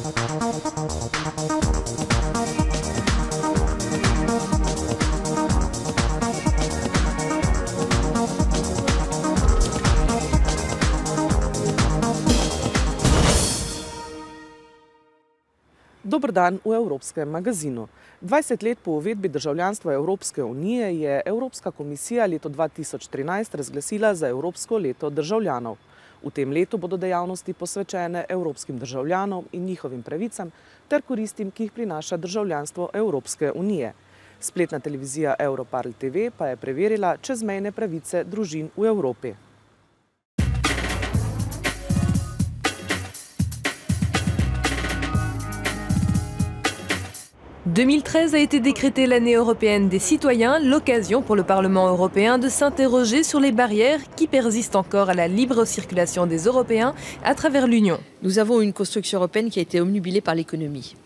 Dober dan v Evropskem magazinu. 20 let po uvedbi državljanstva Evropske unije je Evropska komisija leto 2013 razglasila za Evropsko leto državljanov. V tem letu bodo dejavnosti posvečene evropskim državljanom in njihovim pravicam ter koristim, ki jih prinaša državljanstvo Evropske unije. Spletna televizija Europarl TV pa je preverila čezmejne pravice družin v Evropi. 2013 a été décrétée l'année européenne des citoyens, l'occasion pour le Parlement européen de s'interroger sur les barrières qui persistent encore à la libre circulation des Européens à travers l'Union. Nous avons une construction européenne qui a été omnubilée par l'économie.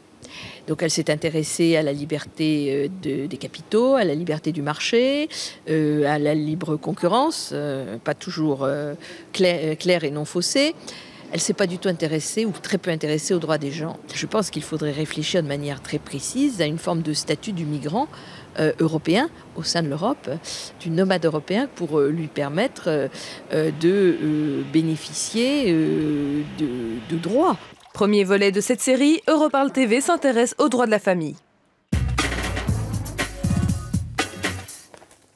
Donc elle s'est intéressée à la liberté des capitaux, à la liberté du marché, à la libre concurrence, pas toujours claire et non faussée. Elle ne s'est pas du tout intéressée ou très peu intéressée aux droits des gens. Je pense qu'il faudrait réfléchir de manière très précise à une forme de statut du migrant européen au sein de l'Europe, du nomade européen pour lui permettre de bénéficier de droits. Premier volet de cette série, Europarl TV s'intéresse aux droits de la famille.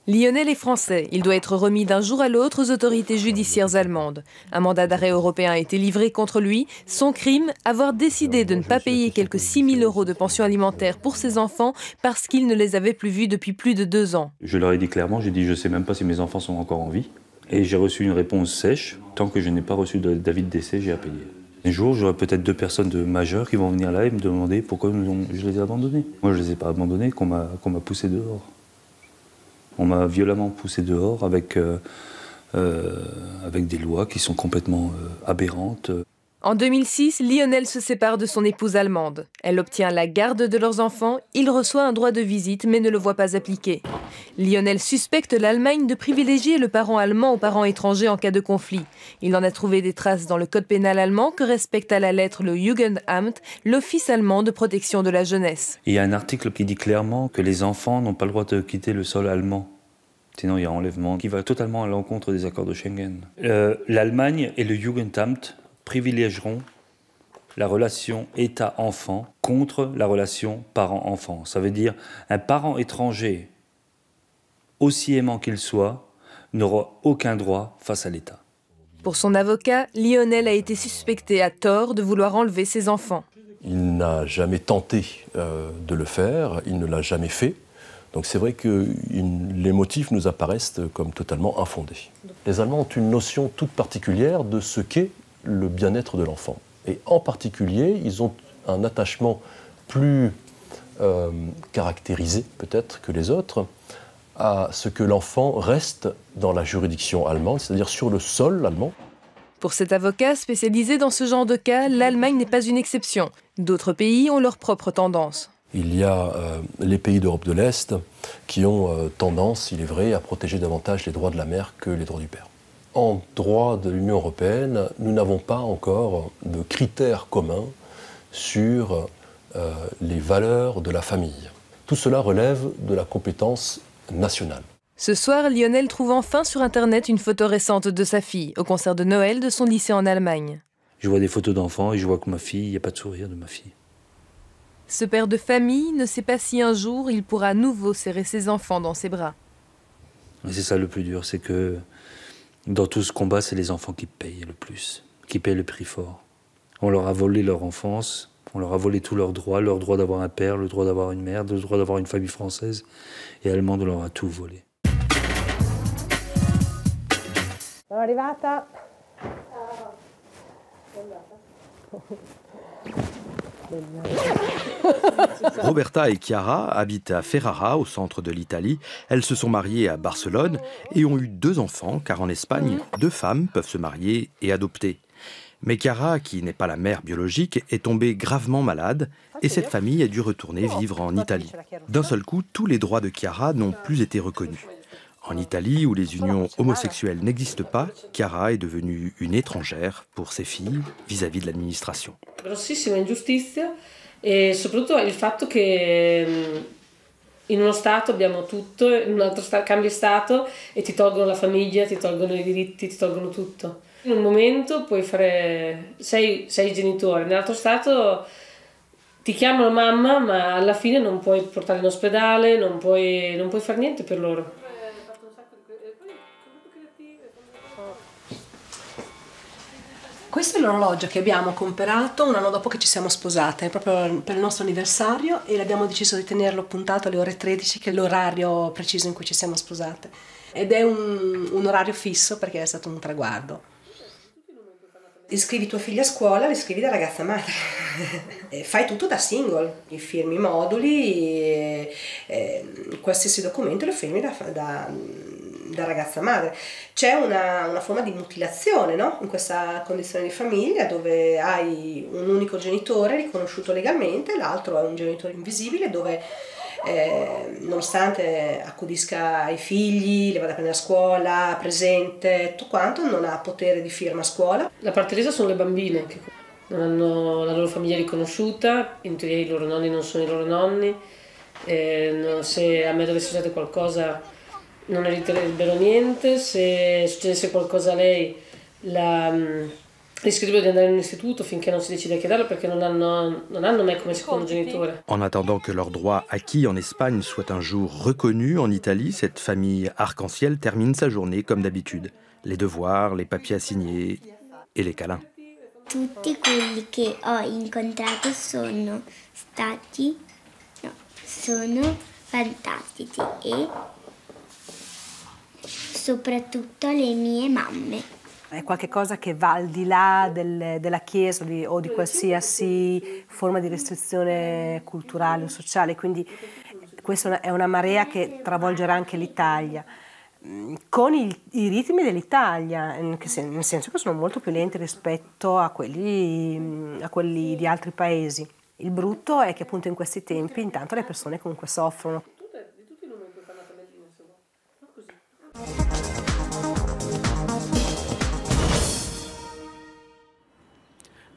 Lionel est français. Il doit être remis d'un jour à l'autre aux autorités judiciaires allemandes. Un mandat d'arrêt européen a été livré contre lui. Son crime, avoir décidé de ne pas payer quelques 6 000 € de pension alimentaire pour ses enfants parce qu'il ne les avait plus vus depuis plus de 2 ans. Je leur ai dit clairement, j'ai dit je ne sais même pas si mes enfants sont encore en vie. Et j'ai reçu une réponse sèche. Tant que je n'ai pas reçu d'avis de décès, j'ai à payer. Un jour, j'aurai peut-être 2 personnes majeures qui vont venir là et me demander pourquoi je les ai abandonnés. Moi, je ne les ai pas abandonnés, qu'on m'a poussé dehors. On m'a violemment poussé dehors avec des lois qui sont complètement aberrantes. En 2006, Lionel se sépare de son épouse allemande. Elle obtient la garde de leurs enfants. Il reçoit un droit de visite mais ne le voit pas appliqué. Lionel suspecte l'Allemagne de privilégier le parent allemand aux parents étrangers en cas de conflit. Il en a trouvé des traces dans le code pénal allemand que respecte à la lettre le Jugendamt, l'office allemand de protection de la jeunesse. Il y a un article qui dit clairement que les enfants n'ont pas le droit de quitter le sol allemand. Sinon, il y a enlèvement qui va totalement à l'encontre des accords de Schengen. L'Allemagne et le Jugendamt privilégieront la relation État-enfant contre la relation parent-enfant. Ça veut dire un parent étranger, aussi aimant qu'il soit, n'aura aucun droit face à l'État. Pour son avocat, Lionel a été suspecté à tort de vouloir enlever ses enfants. Il n'a jamais tenté de le faire, il ne l'a jamais fait. Donc c'est vrai que les motifs nous apparaissent comme totalement infondés. Les Allemands ont une notion toute particulière de ce qu'est le bien-être de l'enfant. Et en particulier, ils ont un attachement plus caractérisé peut-être que les autres à ce que l'enfant reste dans la juridiction allemande, c'est-à-dire sur le sol allemand. Pour cet avocat spécialisé dans ce genre de cas, l'Allemagne n'est pas une exception. D'autres pays ont leurs propres tendances. Il y a les pays d'Europe de l'Est qui ont tendance, il est vrai, à protéger davantage les droits de la mère que les droits du père. En droit de l'Union européenne, nous n'avons pas encore de critères communs sur les valeurs de la famille. Tout cela relève de la compétence nationale. Ce soir, Lionel trouve enfin sur Internet une photo récente de sa fille, au concert de Noël de son lycée en Allemagne. Je vois des photos d'enfants et je vois que ma fille, il n'y a pas de sourire de ma fille. Ce père de famille ne sait pas si un jour il pourra à nouveau serrer ses enfants dans ses bras. C'est ça le plus dur, c'est que dans tout ce combat, c'est les enfants qui payent le plus, qui payent le prix fort. On leur a volé leur enfance, on leur a volé tous leurs droits, le droit d'avoir un père, le droit d'avoir une mère, le droit d'avoir une famille française. Et Allemande leur a tout volé. Sono arrivata. Roberta et Chiara habitent à Ferrara, au centre de l'Italie. Elles se sont mariées à Barcelone et ont eu 2 enfants, car en Espagne, 2 femmes peuvent se marier et adopter. Mais Chiara, qui n'est pas la mère biologique, est tombée gravement malade et cette famille a dû retourner vivre en Italie. D'un seul coup, tous les droits de Chiara n'ont plus été reconnus. En Italie, où les unions homosexuelles n'existent pas, Chiara est devenue une étrangère pour ses filles vis-à-vis de l'administration. Grossissima ingiustizia e soprattutto il fatto che in uno Stato abbiamo tutto, in un altro cambi Stato e ti tolgono la famiglia, ti tolgono i diritti, ti tolgono tutto. In un momento puoi fare, sei genitore, nell'altro Stato ti chiamano mamma, ma alla fine non puoi portarli in ospedale, non puoi fare niente per loro. Questo è l'orologio che abbiamo comprato un anno dopo che ci siamo sposate, proprio per il nostro anniversario, e abbiamo deciso di tenerlo puntato alle ore 13, che è l'orario preciso in cui ci siamo sposate. Ed è un orario fisso perché è stato un traguardo. Iscrivi tua figlia a scuola, la iscrivi da ragazza madre. Fai tutto da single, firmi i moduli, qualsiasi documento lo firmi da ragazza madre. C'è una forma di mutilazione, no? In questa condizione di famiglia dove hai un unico genitore riconosciuto legalmente, l'altro è un genitore invisibile dove nonostante accudisca ai figli, li vada a prendere a scuola, presente, tutto quanto, non ha potere di firma a scuola. La parte lesa sono le bambine che non hanno la loro famiglia riconosciuta, in teoria i loro nonni non sono i loro nonni, se a me dovesse succedere qualcosa non eriterebbero niente, se succedesse qualcosa a lei rischiano di andare in un istituto finché non si decide a chiederlo perché non hanno me come secondo genitore. En attendant que leurs droits acquis en Espagne soient un jour reconnus en Italie, cette famille arc-en-ciel termine sa journée comme d'habitude. Les devoirs, les papiers à signer et les câlins. Tutti quelli che ho incontrato sono fantastici e soprattutto le mie mamme. È qualcosa che va al di là della Chiesa o di qualsiasi forma di restrizione culturale o sociale, quindi questa è una marea che travolgerà anche l'Italia, con i ritmi dell'Italia, nel senso che sono molto più lenti rispetto a quelli di altri paesi. Il brutto è che appunto in questi tempi intanto le persone comunque soffrono.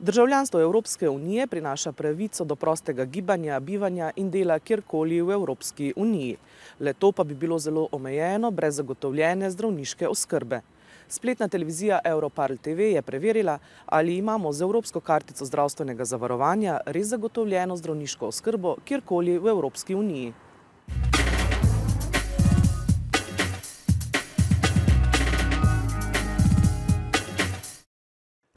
Državljanstvo Evropske unije prinaša pravico do prostega gibanja, bivanja in dela kjerkoli v Evropski uniji. Le to pa bi bilo zelo omejeno brez zagotovljene zdravniške oskrbe. Spletna televizija Europarl TV je preverila, ali imamo z Evropsko kartico zdravstvenega zavarovanja res zagotovljeno zdravniško oskrbo kjerkoli v Evropski uniji.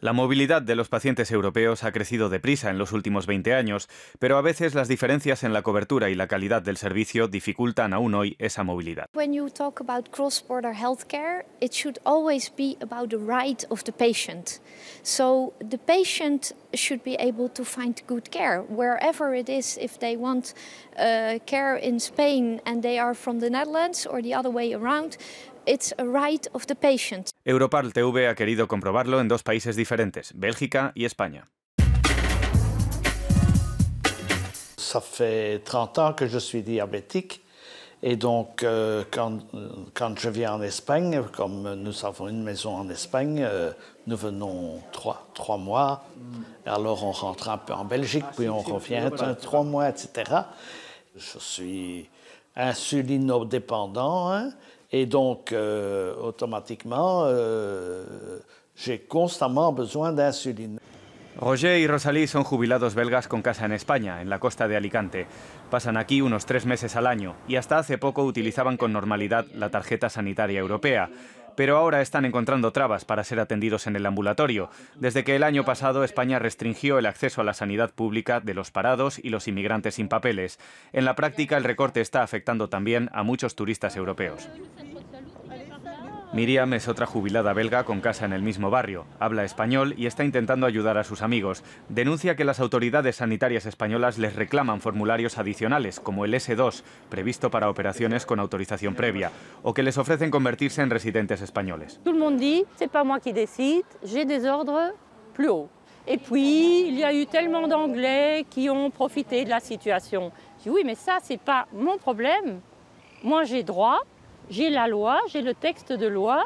La movilidad de los pacientes europeos ha crecido deprisa en los últimos 20 años, pero a veces las diferencias en la cobertura y la calidad del servicio dificultan aún hoy esa movilidad. When you talk about cross-border healthcare, it should always be about the right of the patient. So the patient should be able to find good care wherever it is. If they want care in Spain and they are from the Netherlands or the other way around, it's a right of the patient. Europarl TV ha querido comprobarlo en dos países diferentes, Bélgica y España. Ça fait 30 ans que je suis diabétique et donc quand je viens en Espagne, comme nous avons une maison en Espagne, nous venons 3 mois, alors on rentre un peu en Belgique, puis on revient 3 mois, etc. Je suis insulinodépendant, hein, et donc automatiquement j'ai constamment besoin d'insuline. Roger y Rosalie son jubilados belgas con casa en España, en la costa de Alicante. Pasan aquí unos 3 meses al año y hasta hace poco utilizaban con normalidad la tarjeta sanitaria europea. Pero ahora están encontrando trabas para ser atendidos en el ambulatorio, desde que el año pasado España restringió el acceso a la sanidad pública de los parados y los inmigrantes sin papeles. En la práctica, el recorte está afectando también a muchos turistas europeos. Miriam es otra jubilada belga con casa en el mismo barrio. Habla español y está intentando ayudar a sus amigos. Denuncia que las autoridades sanitarias españolas les reclaman formularios adicionales, como el S2, previsto para operaciones con autorización previa, o que les ofrecen convertirse en residentes españoles. Tout le monde dit, c'est pas moi qui décide, j'ai des ordres plus hauts. Et puis, il y a eu tellement d'Anglais qui ont profité de la situation. Je dis oui, mais ça, c'est pas mon problème. Moi, j'ai droit. j'ai la loi, j'ai le texte de loi,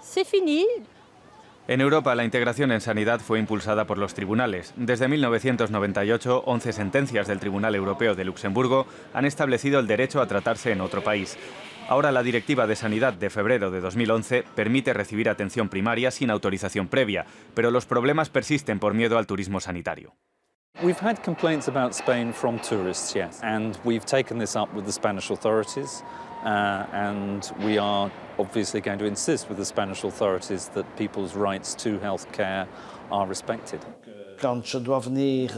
c'est fini. En Europa, la integración en sanidad fue impulsada por los tribunales. Desde 1998, 11 sentencias del Tribunal Europeo de Luxemburgo han establecido el derecho a tratarse en otro país. Ahora, la Directiva de Sanidad de febrero de 2011 permite recibir atención primaria sin autorización previa, pero los problemas persisten por miedo al turismo sanitario. We've had complaints about Spain from tourists, yes, and we've taken this up with the Spanish authorities. And we are obviously going to insist with the Spanish authorities that people's rights to health care are respected. Quand je dois venir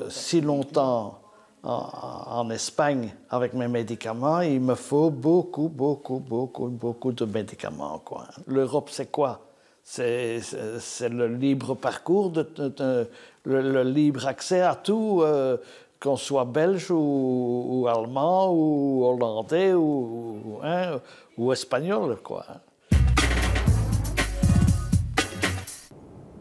si longtemps en Espagne avec mes médicaments, il me faut beaucoup de médicaments, quoi. L'Europe, c'est quoi? C'est le libre parcours, le libre accès à tout. Qu'on soit belge ou allemand ou hollandais ou espagnol, quoi.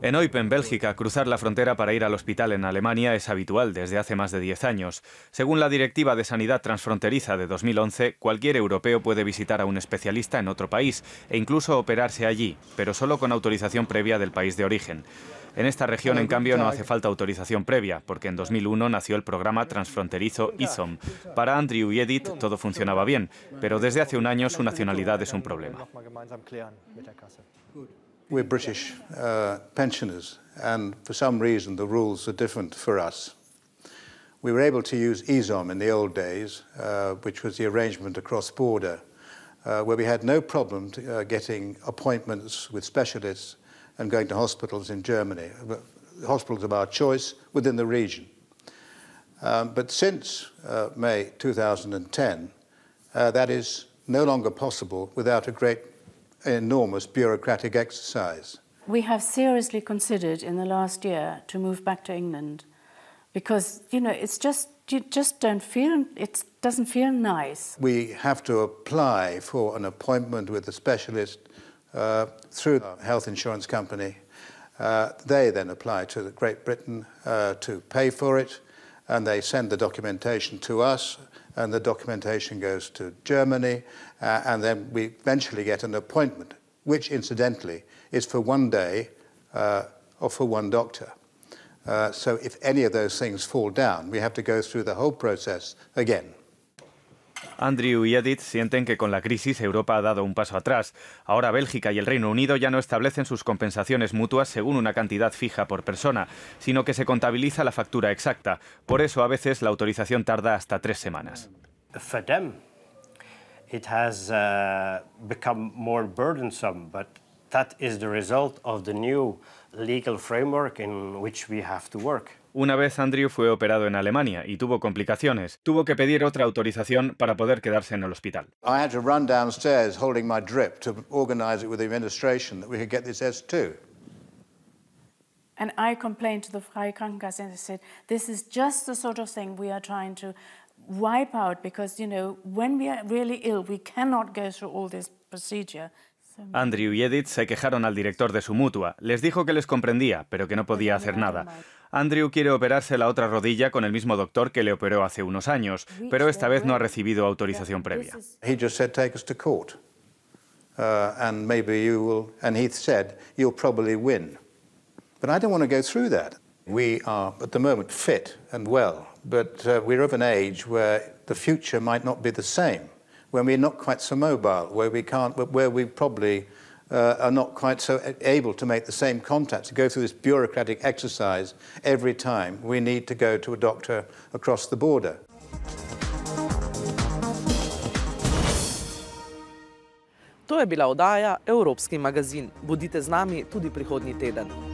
En Eupen, Bélgica, cruzar la frontera para ir al hospital en Alemania es habitual desde hace más de 10 años. Según la Directiva de Sanidad Transfronteriza de 2011, cualquier europeo puede visitar a un especialista en otro país e incluso operarse allí, pero solo con autorización previa del país de origen. En esta región, en cambio, no hace falta autorización previa, porque en 2001 nació el programa transfronterizo IZOM. Para Andrew y Edith todo funcionaba bien, pero desde hace un año su nacionalidad es un problema. We're British pensioners, and for some reason the rules are different for us. We were able to use IZOM in the old days, which was the arrangement across border, where we had no problem getting appointments with specialists and going to hospitals in Germany, hospitals of our choice within the region. But since May 2010, that is no longer possible without a enormous bureaucratic exercise. We have seriously considered in the last year to move back to England because, you know, it's just, you just don't feel, it doesn't feel nice. We have to apply for an appointment with a specialist through a health insurance company. They then apply to Great Britain to pay for it, and they send the documentation to us, and the documentation goes to Germany, and then we eventually get an appointment, which incidentally is for one day or for one doctor. So if any of those things fall down, we have to go through the whole process again. Andrew y Edith sienten que con la crisis Europa ha dado un paso atrás. Ahora Bélgica y el Reino Unido ya no establecen sus compensaciones mutuas según una cantidad fija por persona, sino que se contabiliza la factura exacta. Por eso a veces la autorización tarda hasta 3 semanas. For them, it has become more burdensome, but that is the result of the new legal framework in which we have to work. Una vez Andrew fue operado en Alemania y tuvo complicaciones. Tuvo que pedir otra autorización para poder quedarse en el hospital. I had to run downstairs holding my drip to organize it with the administration that we could get this S2. And I complained to the Freie Krankenkasse and they said, this is just the sort of thing we are trying to wipe out because, you know, when we are really ill, we cannot go through all this procedure. Andrew y Edith se quejaron al director de su mutua. Les dijo que les comprendía, pero que no podía hacer nada. Andrew quiere operarse la otra rodilla con el mismo doctor que le operó hace unos años, pero esta vez no ha recibido autorización previa. He just said, take us to court, and maybe you will. And he said, you'll probably win. But I don't want to go through that. We are at the moment fit and well, but we're of an age where the future might not be the same. When we're not quite so mobile, where we probably are not quite so able to make the same contacts, to go through this bureaucratic exercise every time we need to go to a doctor across the border. To je bila oddaja Evropski magazin. Bodite z nami tudi prihodnji teden.